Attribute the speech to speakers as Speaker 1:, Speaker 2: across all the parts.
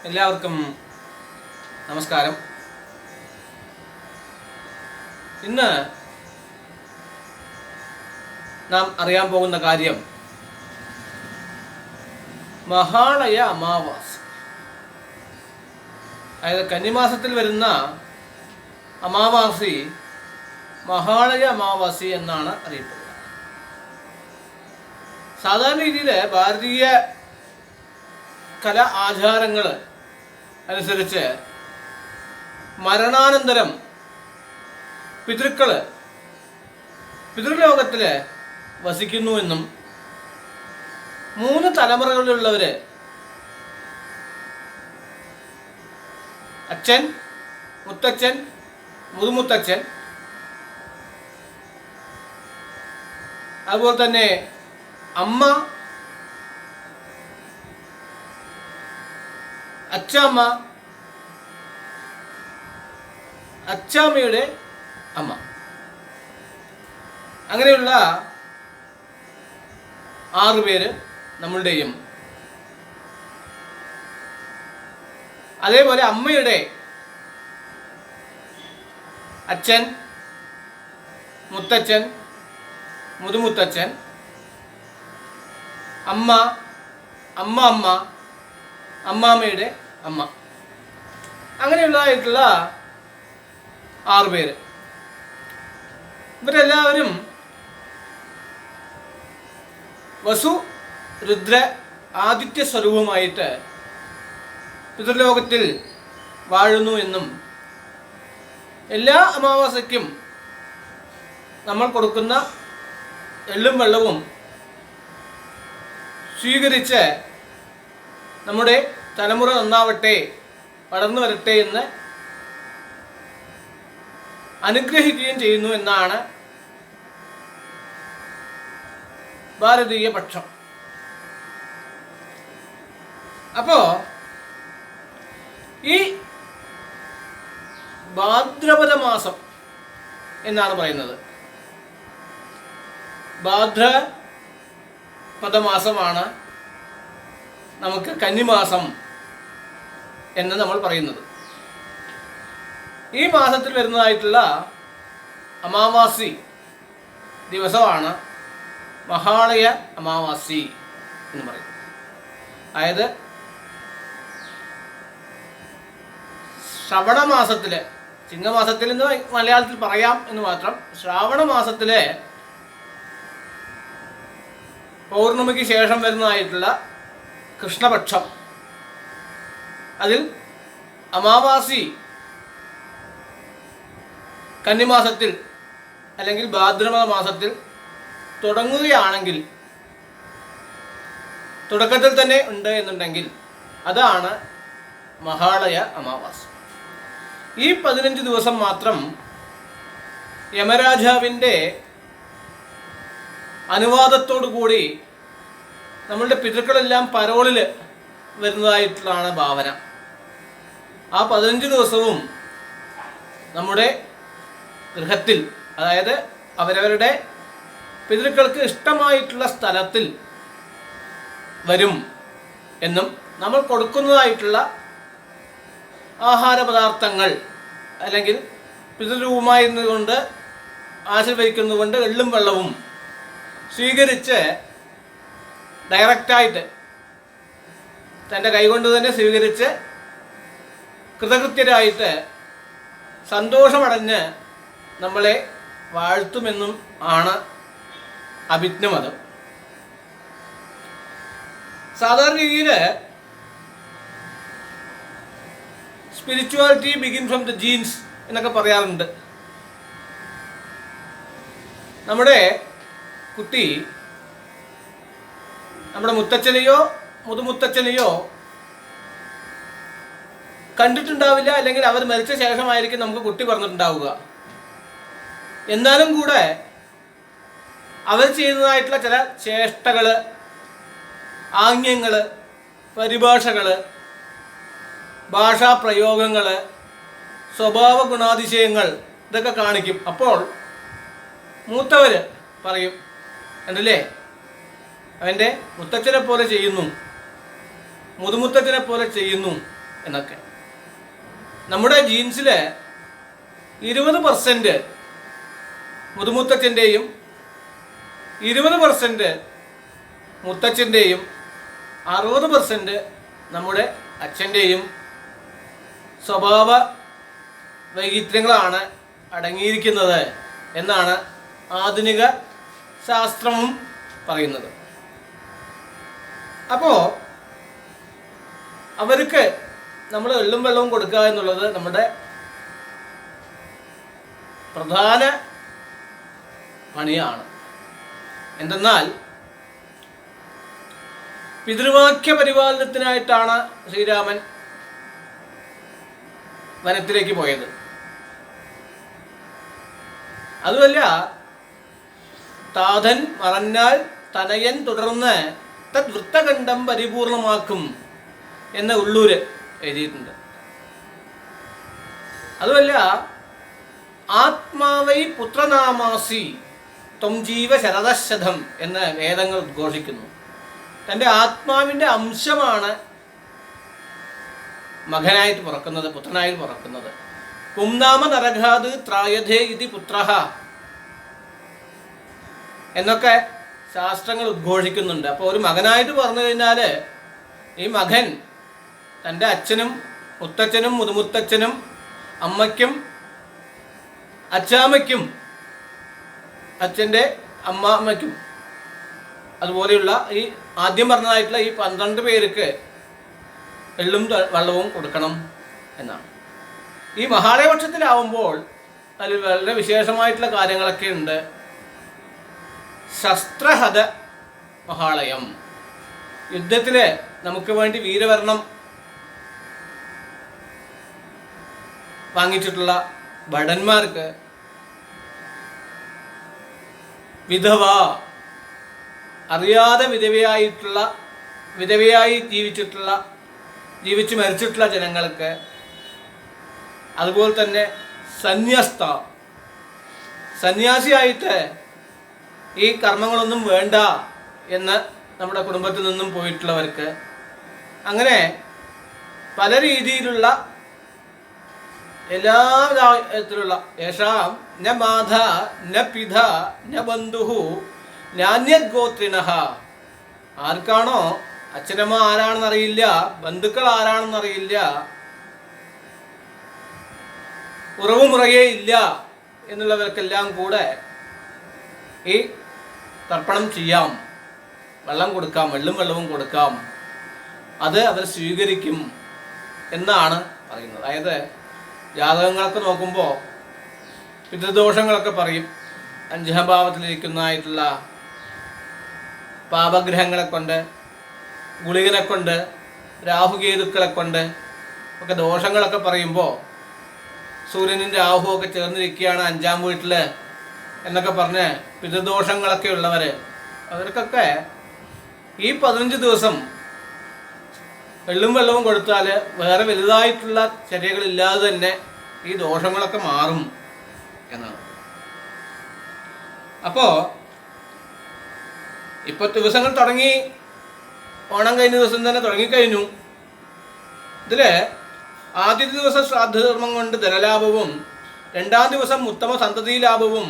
Speaker 1: എല്ലാവർക്കും നമസ്കാരം. ഇന്ന് നാം അറിയാൻ പോകുന്ന കാര്യം മഹാളയ അമാവാസി, അതായത് കന്നിമാസത്തിൽ വരുന്ന അമാവാസി മഹാളയ അമാവാസി എന്നാണ് അറിയപ്പെടുന്നത്. സാധാരണ രീതിയിൽ ഭാരതീയ കല ആചാരങ്ങൾ അനുസരിച്ച് മരണാനന്തരം പിതൃലോകത്തിൽ വസിക്കുന്നുവെന്നും 3 തലമുറകളിലുള്ളവർ അച്ഛൻ, മുത്തച്ഛൻ, മുതുമുത്തച്ഛൻ, അതുപോലെ തന്നെ അമ്മ, അച്ചാമ്മ, അച്ചാമ്മയുടെ അമ്മ, അങ്ങനെയുള്ള 6 പേര് നമ്മളുടെയും, അതേപോലെ അമ്മയുടെ അച്ഛൻ, മുത്തച്ഛൻ, മുതുമുത്തച്ഛൻ, അമ്മ, അമ്മ, അമ്മാമ്മയുടെ അമ്മ, അങ്ങനെയുള്ളതായിട്ടുള്ള 6 പേര്. ഇവരെല്ലാവരും വസു, രുദ്ര, ആദിത്യ സ്വരൂപമായിട്ട് പിതൃലോകത്തിൽ വാഴുന്നു എന്നും എല്ലാ അമാവാസയ്ക്കും നമ്മൾ കൊടുക്കുന്ന എള്ളും വെള്ളവും സ്വീകരിച്ച് നമ്മുടെ തലമുറ നന്നാവട്ടെ, വളർന്നു വരട്ടെ എന്ന് അനുഗ്രഹിക്കുകയും ചെയ്യുന്നു എന്നാണ് ഭാരതീയ പക്ഷം. അപ്പോൾ ഈ ഭാദ്രപദ മാസം എന്നാണ് പറയുന്നത്. ഭാദ്രപദ മാസമാണ് നമുക്ക് കന്നിമാസം എന്ന് നമ്മൾ പറയുന്നത്. ഈ മാസത്തിൽ വരുന്നതായിട്ടുള്ള അമാവാസി ദിവസമാണ് മഹാളയ അമാവാസി എന്ന് പറയുന്നത്. അതായത് ശ്രവണ മാസത്തിലെ, ചിങ്ങമാസത്തിൽ എന്ന് മലയാളത്തിൽ പറയാം എന്ന് മാത്രം, ശ്രാവണ മാസത്തിലെ പൗർണമിക്ക് ശേഷം വരുന്നതായിട്ടുള്ള കൃഷ്ണപക്ഷം, അതിൽ അമാവാസി കന്നിമാസത്തിൽ അല്ലെങ്കിൽ ഭാദ്രപദ മാസത്തിൽ തുടങ്ങുകയാണെങ്കിൽ, തുടക്കത്തിൽ തന്നെ ഉണ്ട് എന്നുണ്ടെങ്കിൽ അതാണ് മഹാളയ അമാവാസി. ഈ 15 ദിവസം മാത്രം യമരാജാവിൻ്റെ അനുവാദത്തോടു കൂടി നമ്മളുടെ പിതൃക്കളെല്ലാം പരോളിൽ വരുന്നതായിട്ടുള്ളതാണ് ഭാവന. ആ 15 ദിവസവും നമ്മുടെ ഗൃഹത്തിൽ, അതായത് അവരവരുടെ പിതൃക്കൾക്ക് ഇഷ്ടമായിട്ടുള്ള സ്ഥലത്തിൽ വരും എന്നും നമ്മൾ കൊടുക്കുന്നതായിട്ടുള്ള ആഹാര പദാർത്ഥങ്ങൾ അല്ലെങ്കിൽ പിതൃരൂപമായിരുന്നുകൊണ്ട് ആശീർവദിക്കുന്നതുകൊണ്ട് എള്ളും വെള്ളവും സ്വീകരിച്ച് ഡയറക്റ്റായിട്ട് തൻ്റെ കൈകൊണ്ട് തന്നെ സ്വീകരിച്ച് കൃതകൃത്യരായിട്ട് സന്തോഷമടഞ്ഞ് നമ്മളെ വാഴ്ത്തുമെന്നും ആണ് അഭിജ്ഞമതം. സാധാരണ രീതിയിൽ spirituality begin from the genes എന്നൊക്കെ പറയാറുണ്ട്. നമ്മുടെ കുട്ടി നമ്മുടെ മുത്തച്ഛനെയോ മുതുമുത്തച്ഛനെയോ കണ്ടിട്ടുണ്ടാവില്ല, അല്ലെങ്കിൽ അവർ മരിച്ച ശേഷമായിരിക്കും നമുക്ക് കുട്ടി പറഞ്ഞിട്ടുണ്ടാവുക. എന്നാലും കൂടെ അവർ ചെയ്യുന്നതായിട്ടുള്ള ചില ചേഷ്ടകൾ, ആംഗ്യങ്ങൾ, പരിഭാഷകൾ, ഭാഷാപ്രയോഗങ്ങൾ, സ്വഭാവ ഗുണാതിശയങ്ങൾ ഇതൊക്കെ കാണിക്കും. അപ്പോൾ മൂത്തവർ പറയും, കണ്ടില്ലേ അവൻ്റെ മുത്തച്ഛനെ പോലെ ചെയ്യുന്നു, മുതുമുത്തച്ഛനെ പോലെ ചെയ്യുന്നു എന്നൊക്കെ. നമ്മുടെ ജീൻസിൽ 20% മുതുമുത്തച്ഛൻ്റെയും 20% മുത്തച്ഛൻ്റെയും 60% നമ്മുടെ അച്ഛൻ്റെയും സ്വഭാവ വൈചിത്ര്യങ്ങളാണ് അടങ്ങിയിരിക്കുന്നത് എന്നാണ് ആധുനിക ശാസ്ത്രവും പറയുന്നത്. അപ്പോൾ അവർക്ക് നമ്മൾ എള്ളും വെള്ളവും കൊടുക്കുക എന്നുള്ളത് നമ്മുടെ പ്രധാന പണിയാണ്. എന്തെന്നാൽ പിതൃവാക്യ പരിപാലനത്തിനായിട്ടാണ് ശ്രീരാമൻ വനത്തിലേക്ക് പോയത്. അതുമല്ല, താതൻ മറഞ്ഞാൽ തനയൻ തുടർന്ന് തദ്വൃത്തഖണ്ഡം പരിപൂർണമാക്കും എന്ന് ഉള്ളൂര് എഴുതിയിട്ടുണ്ട്. അതുമല്ല, ആത്മാവൈ പുത്രനാമാസി ത്വം ജീവ ശരദശതം എന്ന് വേദങ്ങൾ ഉദ്ഘോഷിക്കുന്നു. തൻ്റെ ആത്മാവിൻ്റെ അംശമാണ് മകനായിട്ട് പിറക്കുന്നത്, പുത്രനായിട്ട് പിറക്കുന്നത്. പുംനാമ നരഘാത് ത്രായധേ ഇതി പുത്രഃ എന്നൊക്കെ ശാസ്ത്രങ്ങൾ ഉദ്ഘോഷിക്കുന്നുണ്ട്. അപ്പോൾ ഒരു മകനായിട്ട് പറഞ്ഞു കഴിഞ്ഞാൽ ഈ മകൻ തൻ്റെ അച്ഛനും മുത്തച്ഛനും മുതുമുത്തച്ഛനും അമ്മയ്ക്കും അച്ചാമ്മയ്ക്കും അച്ഛൻ്റെ അമ്മാമ്മയ്ക്കും അതുപോലെയുള്ള ഈ ആദ്യം പറഞ്ഞതായിട്ടുള്ള ഈ 12 പേർക്ക് എള്ളും വെള്ളവും കൊടുക്കണം എന്നാണ്. ഈ മഹാലയപക്ഷത്തിലാവുമ്പോൾ അതിൽ വളരെ വിശേഷമായിട്ടുള്ള കാര്യങ്ങളൊക്കെ ഉണ്ട്. ശസ്ത്രഹത മഹാളയം, യുദ്ധത്തിൽ നമുക്ക് വേണ്ടി വീരമരണം വാങ്ങിച്ചിട്ടുള്ള ഭടന്മാർക്ക്, വിധവ, അറിയാതെ വിധവയായി ജീവിച്ച് മരിച്ചിട്ടുള്ള ജനങ്ങൾക്ക്, അതുപോലെ തന്നെ സന്യാസിയായിട്ട് ഈ കർമ്മങ്ങളൊന്നും വേണ്ട എന്ന് നമ്മുടെ കുടുംബത്തിൽ നിന്നും പോയിട്ടുള്ളവർക്ക്, അങ്ങനെ പല രീതിയിലുള്ള എല്ലാ വിധത്തിലുള്ള യേശാം ന മാധ ന പിത ന ബന്ധു നാന്യഗോത്രിണഃ, ആർക്കാണോ അച്ഛനമ്മ ആരാണെന്നറിയില്ല, ബന്ധുക്കൾ ആരാണെന്നറിയില്ല, ഉറവുമുറയേ ഇല്ല എന്നുള്ളവർക്കെല്ലാം കൂടെ ഈ തർപ്പണം ചെയ്യാം, വെള്ളം കൊടുക്കാം, വെള്ളവും കൊടുക്കാം, അത് അവർ സ്വീകരിക്കും എന്നാണ് പറയുന്നത്. അതായത് ജാതകങ്ങളൊക്കെ നോക്കുമ്പോൾ പിതൃദോഷങ്ങളൊക്കെ പറയും. 5ാം ഭാവത്തിലിരിക്കുന്നതായിട്ടുള്ള പാപഗ്രഹങ്ങളെ കൊണ്ട്, ഗുളികനെ കൊണ്ട്, രാഹുകേതുക്കളെ കൊണ്ട് ഒക്കെ ദോഷങ്ങളൊക്കെ പറയുമ്പോൾ സൂര്യനും രാഹുവൊക്കെ ചേർന്നിരിക്കുകയാണ് 5ാം വീട്ടിൽ എന്നൊക്കെ പറഞ്ഞ് പിതൃദോഷങ്ങളൊക്കെ ഉള്ളവർ, അവർക്കൊക്കെ ഈ 15 ദിവസം വെള്ളും വെള്ളവും കൊടുത്താൽ വേറെ വലുതായിട്ടുള്ള ചര്യകളില്ലാതെ തന്നെ ഈ ദോഷങ്ങളൊക്കെ മാറും എന്നാണ്. അപ്പോൾ ഇപ്പോൾ ദിവസങ്ങൾ തുടങ്ങി, ഓണം കഴിഞ്ഞ ദിവസം തന്നെ തുടങ്ങിക്കഴിഞ്ഞു. ഇതിൽ ആദ്യത്തെ ദിവസം ശ്രാദ്ധധർമ്മം കൊണ്ട് ധനലാഭവും, 2ാം ദിവസം ഉത്തമ സന്തതി ലാഭവും,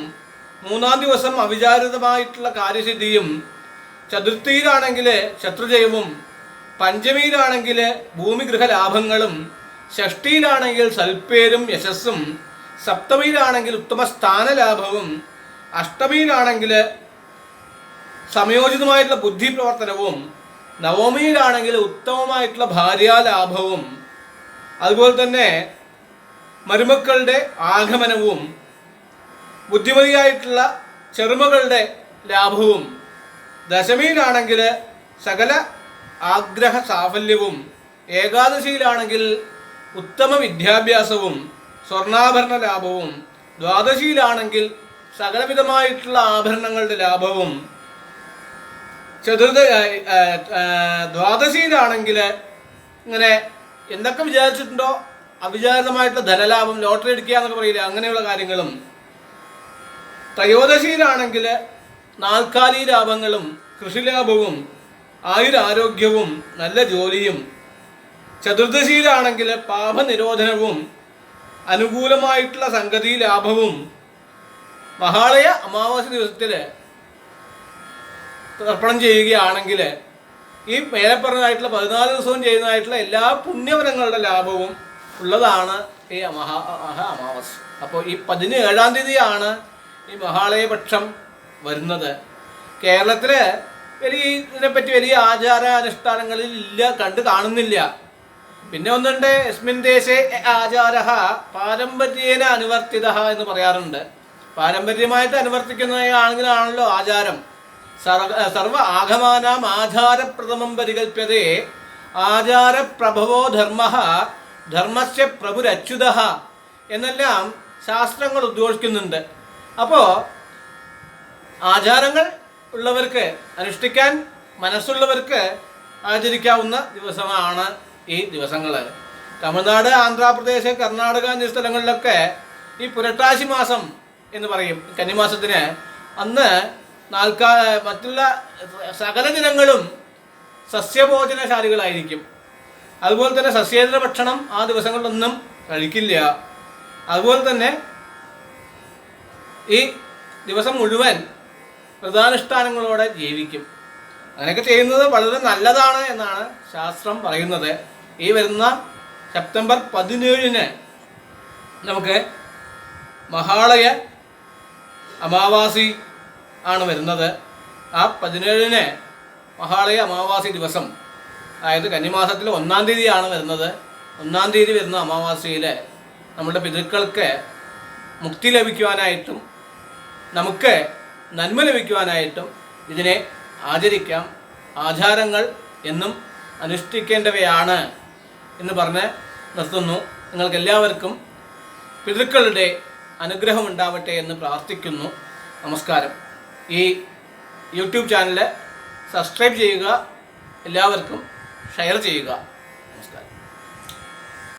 Speaker 1: 3ാം ദിവസം അവിചാരിതമായിട്ടുള്ള കാര്യസിദ്ധിയും, ചതുർത്ഥിയിലാണെങ്കിൽ ശത്രുജയവും, പഞ്ചമിയിലാണെങ്കിൽ ഭൂമിഗൃഹ ലാഭങ്ങളും, ഷഷ്ടിയിലാണെങ്കിൽ സൽപ്പേരും യശസ്സും, സപ്തമിയിലാണെങ്കിൽ ഉത്തമ സ്ഥാനലാഭവും, അഷ്ടമിയിലാണെങ്കിൽ സമയോചിതമായിട്ടുള്ള ബുദ്ധി പ്രവർത്തനവും, നവമിയിലാണെങ്കിൽ ഉത്തമമായിട്ടുള്ള ഭാര്യാലാഭവും, അതുപോലെ തന്നെ മരുമക്കളുടെ ആഗമനവും, ബുദ്ധിമതിയായിട്ടുള്ള ചെറുമകളുടെ ലാഭവും, ദശമിയിലാണെങ്കിൽ സകല ആഗ്രഹ സാഫല്യവും, ഏകാദശിയിലാണെങ്കിൽ ഉത്തമ വിദ്യാഭ്യാസവും സ്വർണ്ണാഭരണ ലാഭവും, ദ്വാദശിയിലാണെങ്കിൽ സകലവിധമായിട്ടുള്ള ആഭരണങ്ങളുടെ ലാഭവും, ദ്വാദശിയിലാണെങ്കിൽ ഇങ്ങനെ എന്തൊക്കെ വിചാരിച്ചിട്ടുണ്ടോ അവിചാരിതമായിട്ടുള്ള ധനലാഭം, ലോട്ടറി അടിക്കുക എന്നൊക്കെ പറയില്ല, അങ്ങനെയുള്ള കാര്യങ്ങളും, ത്രയോദശിയിലാണെങ്കിൽ നാൽക്കാലി ലാഭങ്ങളും കൃഷിലാഭവും ആയുരാരോഗ്യവും നല്ല ജോലിയും, ചതുർദശിയിലാണെങ്കിൽ പാപനിരോധനവും അനുകൂലമായിട്ടുള്ള സംഗതി ലാഭവും മഹാളയ അമാവാസി ദിവസത്തിൽ തർപ്പണം ചെയ്യുകയാണെങ്കിൽ ഈ മേലെ പറഞ്ഞതായിട്ടുള്ള 14 ദിവസവും ചെയ്യുന്നതായിട്ടുള്ള എല്ലാ പുണ്യഫലങ്ങളുടെ ലാഭവും ഉള്ളതാണ് ഈ അമാവാസി. അപ്പോൾ ഈ 17-ാം തീയതിയാണ് ഈ മഹാളയപക്ഷം വരുന്നത്. കേരളത്തിൽ ഇതിനെപ്പറ്റി വലിയ ആചാരാനുഷ്ഠാനങ്ങളിൽ കാണുന്നില്ല. പിന്നെ ഒന്നുണ്ട്, യസ്മിൻ ദേശേ ആചാര പാരമ്പര്യേന അനുവർത്തിത എന്ന് പറയാറുണ്ട്. പാരമ്പര്യമായിട്ട് അനുവർത്തിക്കുന്നതാണെങ്കിലാണല്ലോ ആചാരം. സർവ ആഗമാനാം ആചാരപ്രഥമം പരികൽപ്യതേ ആചാരപ്രഭവോ ധർമ്മ ധർമ്മസ്യ പ്രഭുരച്യുത എന്നെല്ലാം ശാസ്ത്രങ്ങൾ ഉദ്ഘോഷിക്കുന്നുണ്ട്. അപ്പോൾ ആചാരങ്ങൾ ഉള്ളവർക്ക്, അനുഷ്ഠിക്കാൻ മനസ്സുള്ളവർക്ക് ആചരിക്കാവുന്ന ദിവസമാണ് ഈ ദിവസങ്ങൾ. തമിഴ്നാട്, ആന്ധ്രാപ്രദേശ്, കർണാടക എന്നീ സ്ഥലങ്ങളിലൊക്കെ ഈ പുരട്ടാശി മാസം എന്ന് പറയും കന്നിമാസത്തിന്. അന്ന് മറ്റുള്ള സകല ജനങ്ങളും സസ്യഭോജനശാലികളായിരിക്കും. അതുപോലെ തന്നെ സസ്യേതര ഭക്ഷണം ആ ദിവസങ്ങളിലൊന്നും കഴിക്കില്ല. അതുപോലെ തന്നെ ഈ ദിവസം മുഴുവൻ വ്രതാനുഷ്ഠാനങ്ങളോടെ ജീവിക്കും. അങ്ങനെയൊക്കെ ചെയ്യുന്നത് വളരെ നല്ലതാണ് എന്നാണ് ശാസ്ത്രം പറയുന്നത്. ഈ വരുന്ന സെപ്റ്റംബർ 17-ന് നമുക്ക് മഹാളയ അമാവാസി ആണ് വരുന്നത്. ആ 17-ന് മഹാളയ അമാവാസി ദിവസം, അതായത് കന്നിമാസത്തിൽ 1-ാം തീയതിയാണ് വരുന്നത്. 1-ാം തീയതി വരുന്ന അമാവാസിയിൽ നമ്മുടെ പിതൃക്കൾക്ക് മുക്തി ലഭിക്കുവാനായിട്ടും നമുക്ക് നന്മ ലഭിക്കുവാനായിട്ടും ഇതിനെ ആചരിക്കാം. ആചാരങ്ങൾ എന്നും അനുഷ്ഠിക്കേണ്ടവയാണ് എന്ന് പറഞ്ഞ് നിർത്തുന്നു. നിങ്ങൾക്കെല്ലാവർക്കും പിതൃക്കളുടെ അനുഗ്രഹം ഉണ്ടാവട്ടെ എന്ന് പ്രാർത്ഥിക്കുന്നു. നമസ്കാരം. ഈ യൂട്യൂബ് ചാനൽ സബ്സ്ക്രൈബ് ചെയ്യുക, എല്ലാവർക്കും ഷെയർ ചെയ്യുക. നമസ്കാരം.